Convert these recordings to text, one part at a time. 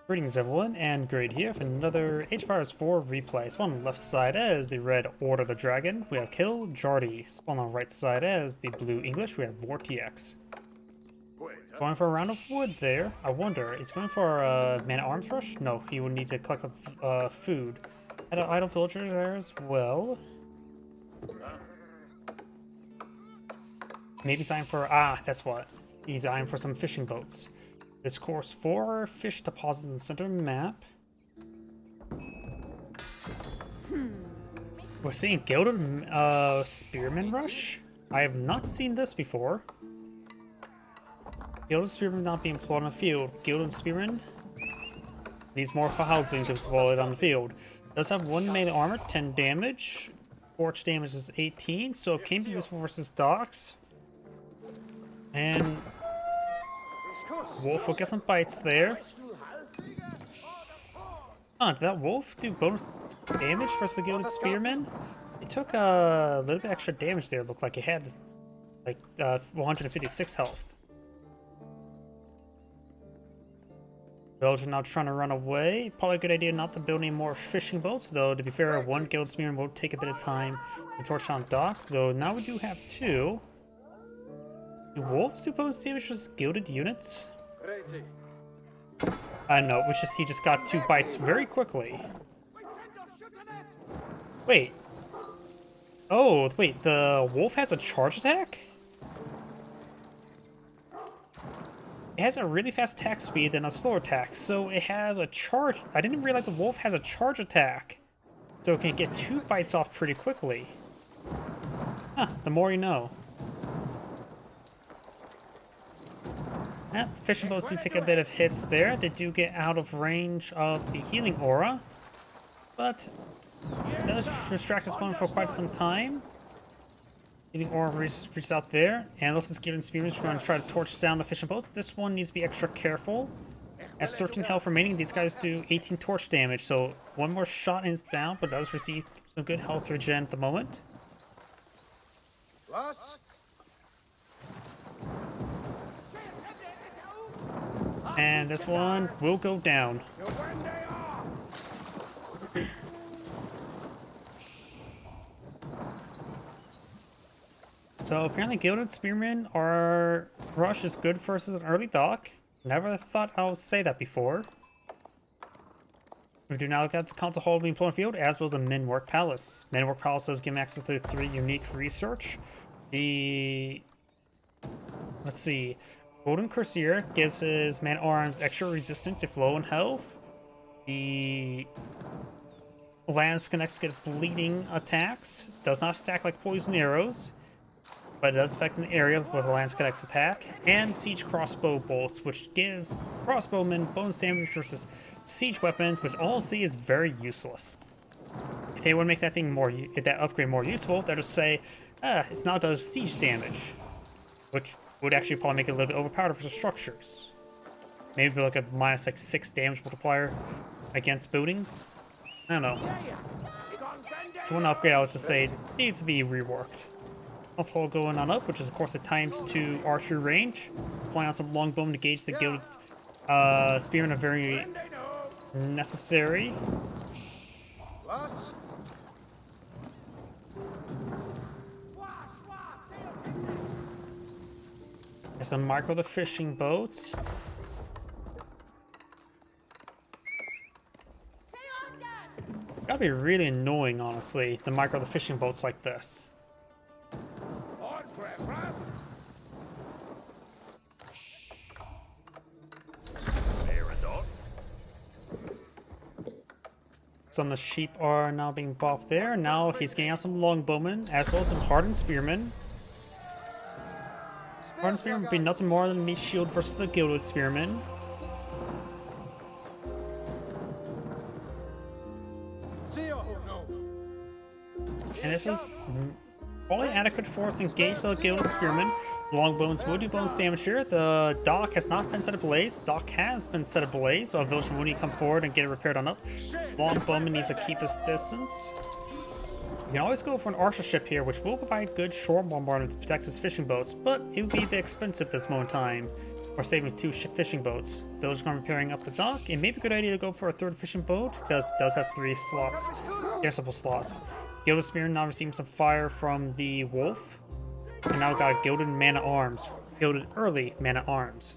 Greetings everyone, and great here for another H-Powers 4 replay. Spawn on the left side as the red Order the Dragon, we have Kiljardi. Spawn on the right side as the blue English, we have VortiX. Going for a round of wood there. I wonder, is he going for a man-at-arms rush? No, he would need to collect up food. Had an idle villager there as well. Maybe he's eyeing for, that's what. He's eyeing for some fishing boats. There's course 4 fish deposits in the center of the map. We're seeing Gilded Spearman Rush. I have not seen this before. Gilded Spearman not being employed on the field. Gilded Spearman needs more housing to deploy it on the field. Does have 1 melee armor, 10 damage. Forge damage is 18, so it can be useful versus docks. And Wolf will get some bites there. Did that wolf do bonus damage versus the Gilded Spearman? It took a little bit extra damage there. It looked like it had like 156 health. Belgian now trying to run away. Probably a good idea not to build any more fishing boats, though. To be fair, 1 Gilded Spearman will take a bit of time to torch down dock. Though now we do have 2. Do wolves do bonus damage versus gilded units? No, he just got 2 bites very quickly. Wait. Oh, wait, the wolf has a charge attack? It has a really fast attack speed and a slower attack, so it has a charge. I didn't realize the wolf has a charge attack. So it can get 2 bites off pretty quickly. Huh, the more you know. Fishing boats do take a bit of hits there. They do get out of range of the healing aura, but it does distract us one for quite some time. Healing aura reaches out there, and this is giving Spearman trying to try to torch down the fishing boats. This one needs to be extra careful. Has 13 health remaining. These guys do 18 torch damage, so 1 more shot and it's down, but does receive some good health regen at the moment. And this one will go down. So apparently Gilded Spearmen are rush is good versus an early dock. Never thought I would say that before. We do now look at the console hall being put on field, as well as the Minwork Palace. Minwork Palace does give him access to 3 unique research. Let's see. Golden Courtier gives his man-at-arms extra resistance to flow and health. The Lance Connects get bleeding attacks. Does not stack like poison arrows, but it does affect an area with a Lance Connects attack. And Siege Crossbow Bolts, which gives crossbowmen bonus damage versus siege weapons, which honestly is very useless. If they want to make that thing more, if that upgrade more useful, they'll just say, it's now does siege damage, which would actually probably make it a little bit overpowered versus structures. Maybe like a minus 6 damage multiplier against buildings. I don't know. So one upgrade I would just say needs to be reworked. Also going on up, which is of course at times 2 archery range. Applying on some longbowmen to gauge the Gilded Spearmen are very necessary. As I micro the fishing boats. That'd be really annoying, honestly, to micro the fishing boats like this. Some of the sheep are now being buffed there. Now he's getting out some longbowmen, as well as some hardened spearmen. Hardened Spearman would be nothing more than meat shield versus the Gilded Spearman. And this is probably adequate for us to engage the Gilded Spearman. Longbones will do bonus damage here. The dock has not been set ablaze. The dock has been set ablaze, so a villager will need to come forward and get it repaired on up. Longbowman needs to keep his distance. You can always go for an archer ship here, which will provide good shore bombardment to protect his fishing boats, but it would be a bit expensive this moment in time. Or saving 2 fishing boats. Village gonna be pairing up the dock. It may be a good idea to go for a 3rd fishing boat because it does have 3 slots, accessible slots. Gilded Spearman now receiving some fire from the wolf. And now got Gilded Man-at-Arms. Gilded early Man-at-Arms.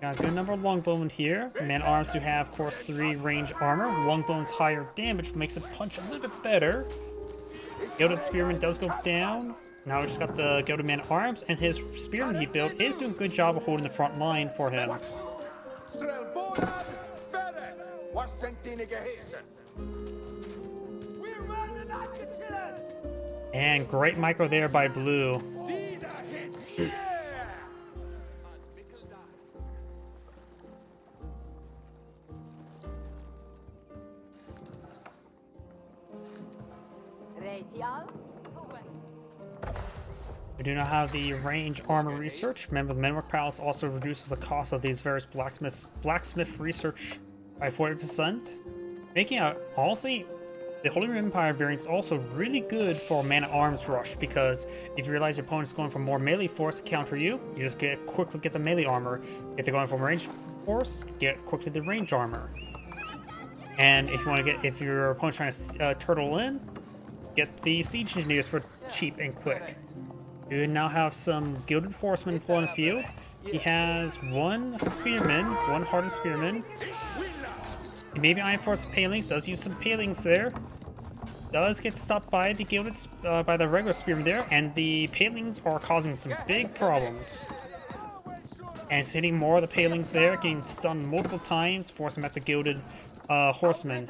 Got a good number of longbowmen here. Man-at-Arms do have, of course, 3 range armor. Longbowmen's higher damage makes it punch a little bit better. Gilded Spearman does go down. Now we just got the Gilded Man-at-Arms, and his Spearman he built is doing a good job of holding the front line for him. And great micro there by Blue. We do not have the range armor research. Remember, the Menwork Palace also reduces the cost of these various blacksmith research by 40%. Making out, honestly, the Holy Roman Empire variant is also really good for man-at-arms rush, because if you realize your opponent's going for more melee force to counter you, you just quickly get the melee armor. If they're going for range force, get quickly the range armor. And if you want to get, if your opponent's trying to turtle in, get the siege engineers for cheap and quick. We now have some Gilded Horsemen on the field. He has 1 Spearman, 1 Hardened Spearman. He may be Iron Force Palings, does use some Palings there. Does get stopped by the Gilded, by the regular Spearman there, and the Palings are causing some big problems. And it's hitting more of the Palings there, getting stunned multiple times, forcing him at the Gilded Horseman.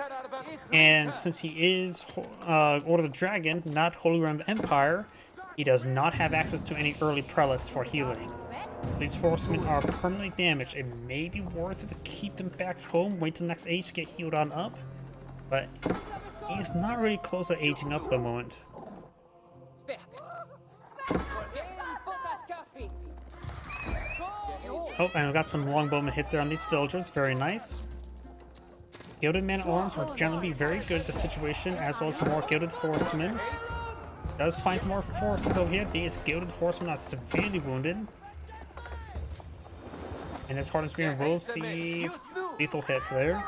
And since he is Order of the Dragon, not Holy Roman Empire, he does not have access to any early prelates for healing. So these horsemen are permanently damaged. It may be worth it to keep them back home, wait till the next age to get healed on up. But he's not really close to aging up at the moment. Oh, and we got some longbowman hits there on these villagers. Very nice. Gilded Man-at-Arms will generally be very good at the situation, as well as more Gilded Horsemen. Does find some more forces over here. These Gilded Horsemen are severely wounded. And this Hardened Spearman will see lethal hit there.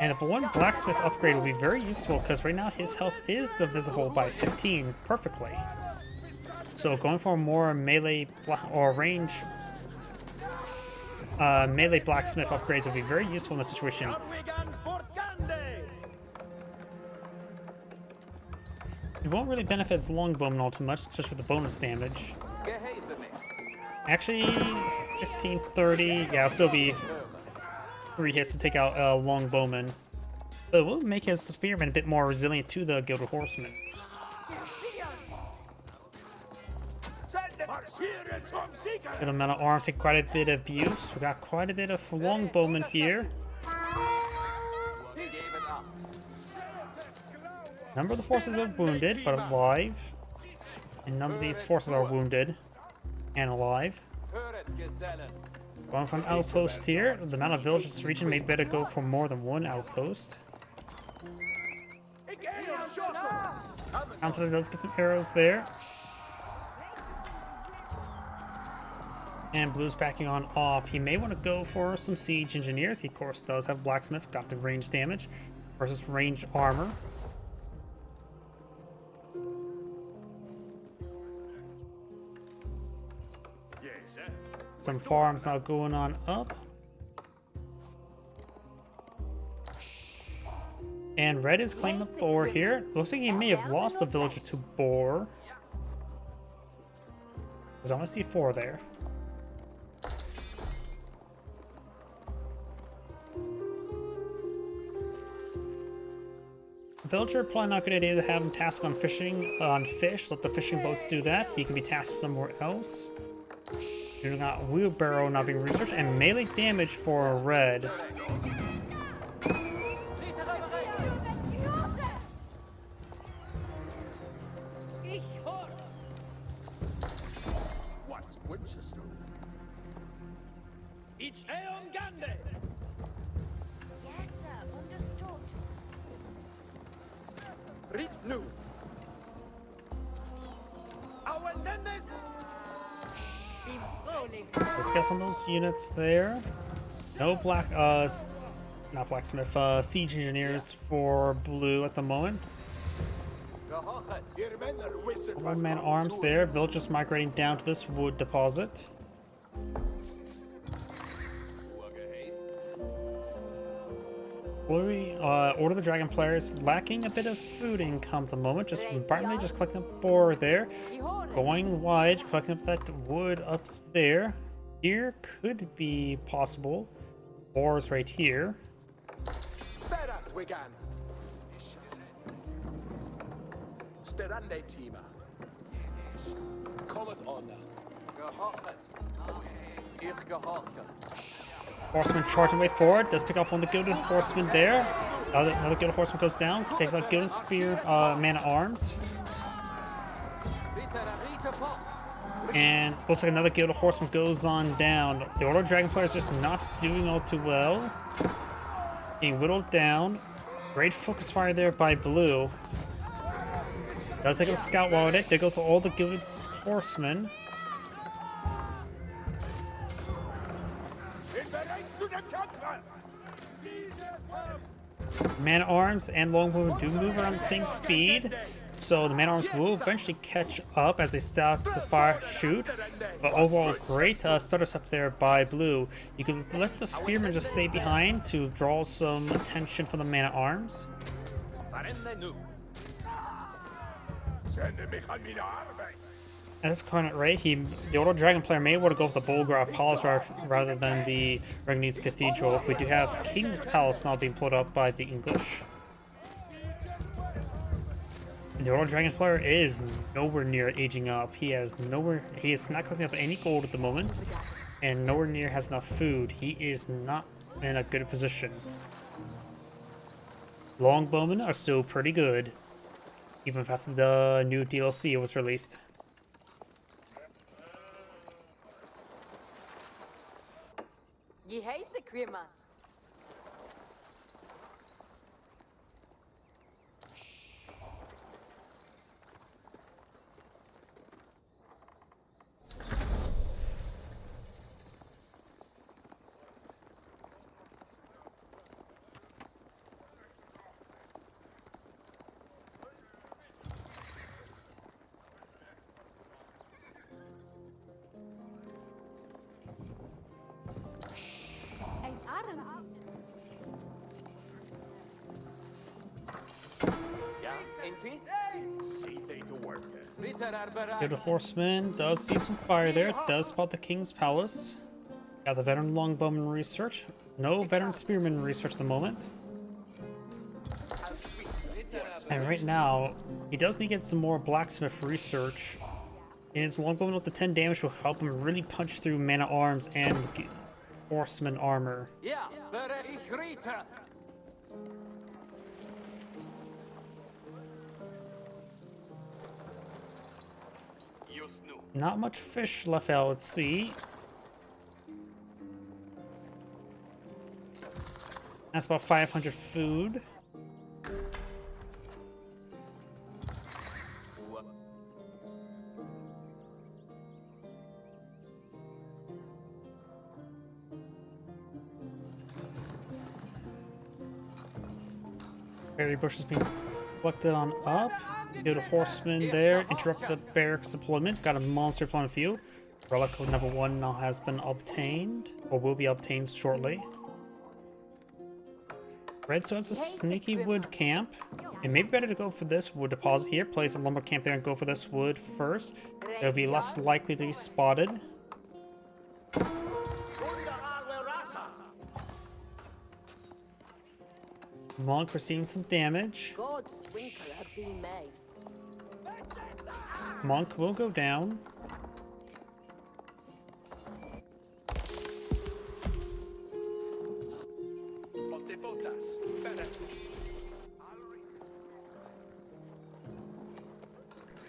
And if one blacksmith upgrade will be very useful, because right now his health is divisible by 15 perfectly. So going for more melee or range melee blacksmith upgrades will be very useful in this situation. It won't really benefit his longbowman all too much, especially with the bonus damage. Actually, 15, 30, yeah, it'll still be 3 hits to take out longbowman. But it will make his spearman a bit more resilient to the Gilded Horseman. The amount of arms take quite a bit of abuse. We got quite a bit of longbowmen here. A number of the forces are wounded, but alive. And a number of these forces are wounded and alive. Going for an outpost here. The amount of villages in this region may better go for more than 1 outpost. Counselor does get some arrows there. And Blue's backing on off. He may want to go for some siege engineers. He, of course, does have blacksmith. Got the range damage versus range armor. Some farms now going on up. And Red is claiming a boar here. Looks like he may have lost a villager to boar. Because I only see 4 there. Villager, probably not a good idea to have him tasked on fishing, on fish. Let the fishing boats do that. He can be tasked somewhere else. You got wheelbarrow not being researched, and melee damage for Red. Let's get some of those units there. No not blacksmith, siege engineers for blue at the moment. One man arms there. Villagers migrating down to this wood deposit. Order the Dragon player is lacking a bit of food income at the moment. Just primarily just collecting up ore there. Going wide, collecting up that wood up there. Here could be possible. Ores right here. Horseman charging way forward. Does pick off one of the Gilded Horsemen there. Another Gilded Horseman goes down. Takes out Gilded Spear, man at arms. And looks like another Gilded Horseman goes on down. The Order of Dragon player is just not doing all too well. Being whittled down. Great focus fire there by blue. Does take a scout while it. There goes all the Gilded Horsemen. Man-at-arms and longbow do move around the same speed, so the man-at-arms will eventually catch up as they stop the fire shoot. But overall, great starters up there by blue. You can let the spearmen just stay behind to draw some attention from the man-at-arms. At this current rate, the Order Dragon player may want to go with the Bulgraf Palace rather than the Regnese Cathedral. We do have King's Palace now being pulled up by the English. And the Order Dragon player is nowhere near aging up. He is not collecting up any gold at the moment, and nowhere near has enough food. He is not in a good position. Longbowmen are still pretty good, even after the new DLC was released. Ye haste a crema. Gilded Horseman does see some fire there. Does spot the King's Palace. Got the veteran longbowman research. No veteran spearman research at the moment. And right now, he does need to get some more blacksmith research. And his longbowman with the 10 damage will help him really punch through man-at-arms and horseman armor. Not much fish left out at sea. That's about 500 food. Berry bush is being collected on up. Get a horseman there. Interrupt the barracks deployment. Got a monster deployment field. Relic code number 1 now has been obtained, or will be obtained shortly. Red, so it's a sneaky wood camp. It may be better to go for this wood deposit here. Place a lumber camp there and go for this wood first. It'll be less likely to be spotted. Monk receiving some damage. Monk will go down.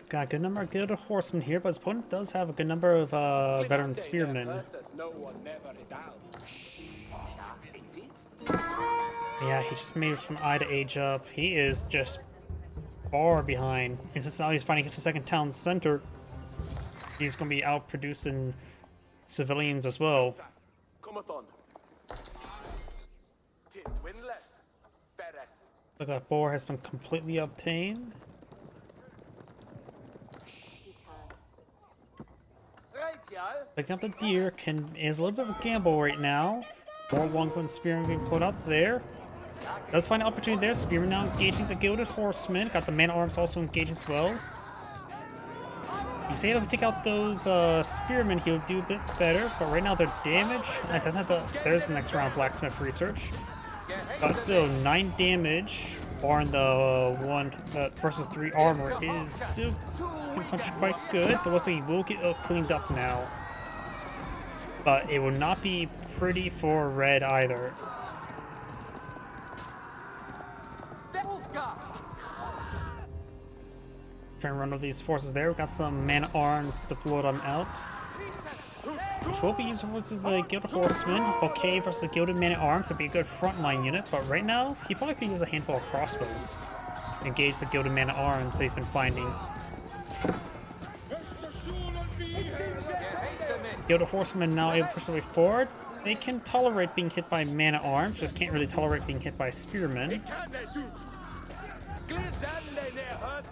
Got a good number of Gilded Horsemen here, but his opponent does have a good number of veteran spearmen. Yeah, he just made it from I to age up. He is just far behind. And since now he's fighting against the second town center, he's going to be out producing civilians as well. Look, that boar has been completely obtained. Picking up the deer is a little bit of a gamble right now. More one-gun spearman being put up there. Does find an opportunity there. Spearman now engaging the Gilded Horseman. Got the man-at-arms also engaged as well. He's able to take out those spearmen, he'll do a bit better. But right now their damage, it doesn't have the. There's the next round blacksmith research. But still 9 damage. Barring the one versus 3 armor is still punch quite good. But also he will get cleaned up now. But it will not be pretty for red either. Trying to run over these forces there. We've got some man-at-arms deployed on out. Which will be useful versus the Gilded Horseman. Okay, versus the Gilded Man-at-Arms to be a good frontline unit. But right now, he probably could use a handful of crossbows to engage the Gilded Man-at-Arms that he's been finding. Gilded Horsemen now able to push their way forward. They can tolerate being hit by man-at-arms, just can't really tolerate being hit by spearmen.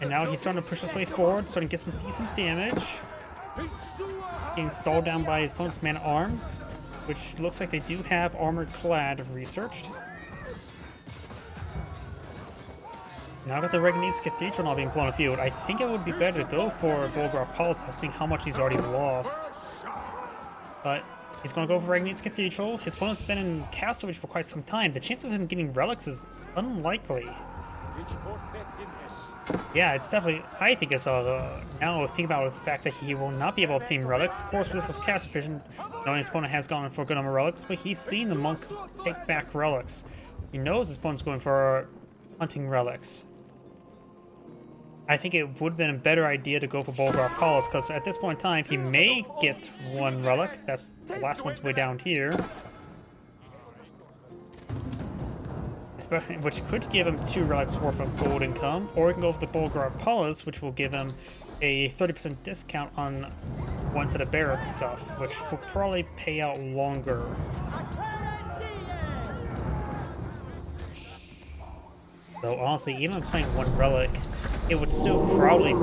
And now he's starting to push his way forward, starting to get some decent damage. Getting stalled down by his opponent's man-at-arms, which looks like they do have armored clad researched. Now that the Reganese Cathedral not being blown afield, I think it would be better to go for Bolgraf Policy, seeing how much he's already lost. But he's going to go for Reganese Cathedral. His opponent's been in Castle Ridge for quite some time. The chance of him getting relics is unlikely. Yeah, it's definitely, I think it's now think about the fact that he will not be able to obtain relics. Of course, with his cast vision, knowing his opponent has gone for a good number of relics, but he's seen the monk take back relics. He knows his opponent's going for hunting relics. I think it would have been a better idea to go for Bolgraf Calls, because at this point in time, he may get 1 relic. That's the last one's way down here. Which could give him 2 relics worth of gold income, or he can go for the Bolgraf Palas, which will give him a 30% discount on 1 set of barrack stuff, which will probably pay out longer. So honestly, even playing 1 relic, it would still probably...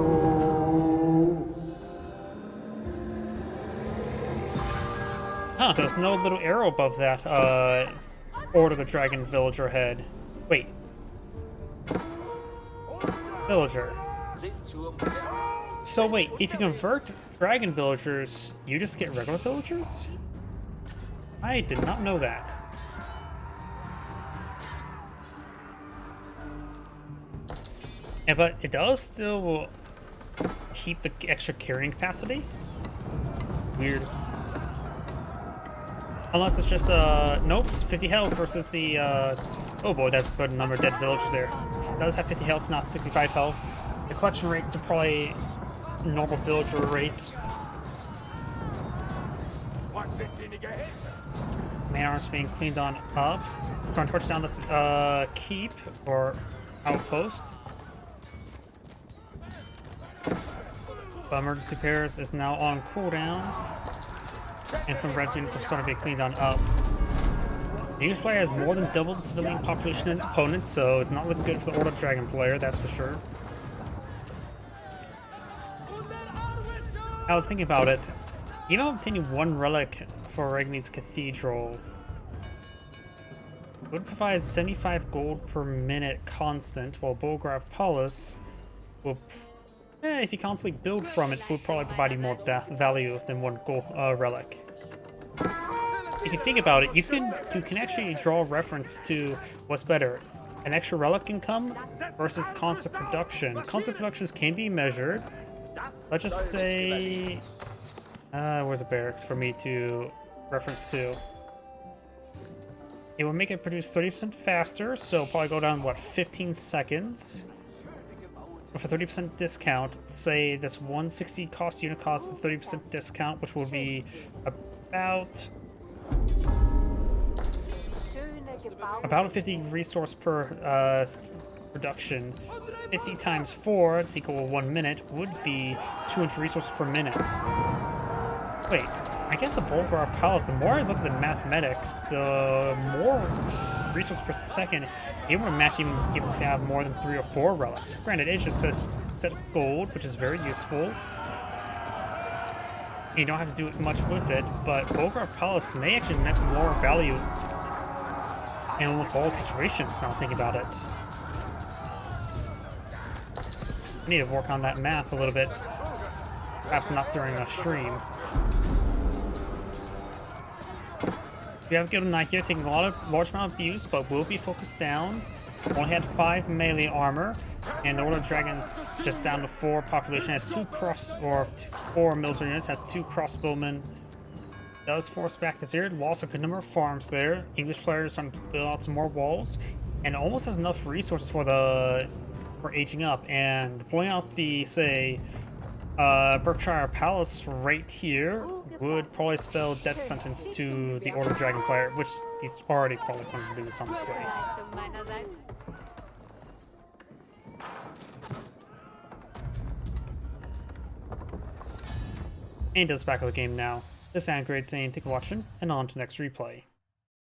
Huh, there's no little arrow above that, Order the Dragon Villager head. Wait. Villager. So wait, if you convert Dragon Villagers, you just get regular villagers? I did not know that. Yeah, but it does still keep the extra carrying capacity? Weird. Unless it's just, nope, it's 50 health versus the, oh boy, that's a good number of dead villagers there. It does have 50 health, not 65 health. The collection rates are probably normal villager rates. Man-at-arms being cleaned on up. Trying to touch down this, keep, or outpost. But emergency repairs is now on cooldown. And some red units are starting to be cleaned on up. The English player has more than double the civilian population as his opponent, so it's not looking good for the Order of Dragon player, that's for sure. I was thinking about it. Even obtaining 1 relic for Reganese Cathedral would provide 75 gold per minute constant, while Bolgraf Palas will, if you constantly build from it, would probably provide you more value than 1 gold relic. If you think about it, you can actually draw reference to what's better, an extra relic income versus constant production. Constant productions can be measured. Let's just say, where's the barracks for me to reference to? It will make it produce 30% faster, so probably go down, what, 15 seconds? With a 30% discount, say this 160 cost unit costs a 30% discount, which will be about a 50 resource per production. 50 times 4 equal 1 minute would be 200 resources per minute. Wait, I guess the Bulgar Palace, the more I look at the mathematics, the more resources per second it would match even if you have more than 3 or 4 relics. Granted, it's just a set of gold, which is very useful. You don't have to do much with it, but Bulgar Palace may actually net more value in almost all situations, now think about it. I need to work on that math a little bit. Perhaps not during a stream. We have a good knight here, taking a large amount of views, but will be focused down. Only had 5 melee armor, and the Order of Dragons just down to 4 population. Has 4 military units, has 2 crossbowmen. Does force back this area. Lost a good number of farms there. English players trying to build out some more walls, and almost has enough resources for aging up. And pulling out the Berkshire Palace right here would probably spell death sentence to the Order Dragon player, which he's already probably going to lose, honestly. And he does back of the game now. This is Grade saying thank you for watching, and on to the next replay.